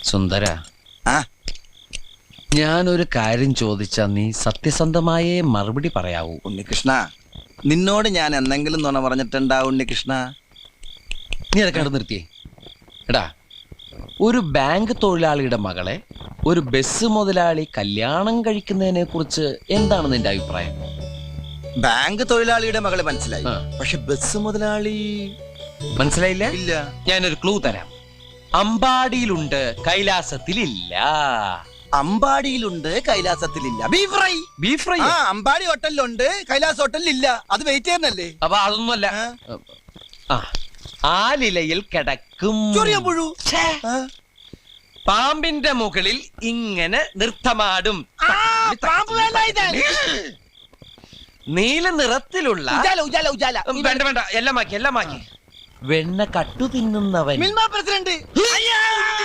സുന്ദര, ഞാനൊരു കാര്യം ചോദിച്ചാ നീ സത്യസന്ധമായേ മറുപടി പറയാവൂ. ഉണ്ണികൃഷ്ണ, നിന്നോട് ഞാൻ എന്തെങ്കിലും നുണ പറഞ്ഞിട്ടുണ്ടാ ഉണ്ണികൃഷ്ണ? നീ അതൊക്കെ അവിടെ നിർത്തിയേ. എടാ, ഒരു ബാങ്ക് തൊഴിലാളിയുടെ മകളെ ഒരു ബസ് മുതലാളി കല്യാണം കഴിക്കുന്നതിനെ കുറിച്ച് എന്താണ് നിന്റെ അഭിപ്രായം? ബാങ്ക് തൊഴിലാളിയുടെ മകളെ മനസ്സിലായി, പക്ഷെ ബസ് മുതലാളി മനസ്സിലായില്ല? ഇല്ല. ഞാനൊരു ക്ലൂ തരാം. അമ്പാടിയിലുണ്ട്, കൈലാസത്തിലില്ല. അമ്പാടിയിലുണ്ട്, കൈലാസത്തിലില്ല. Beef fry. Beef fry Ambadi ഹോട്ടലിലുണ്ട്, കൈലാസ് ഹോട്ടലിലില്ല. അത് വെയിറ്റ് ചെയ്യുന്നല്ലേ? അപ്പൊ അതൊന്നുമല്ല. ആലിലയിൽ കിടക്കും പുഴു. പാമ്പിന്റെ മുകളിൽ ഇങ്ങനെ നൃത്തമാടും. നീല നിറത്തിലുള്ള വേണ്ട വേണ്ട, എല്ലാം മാക്കി. വെണ്ണ കട്ടു തിന്നുന്നവൻ. പ്രസിഡന്റ്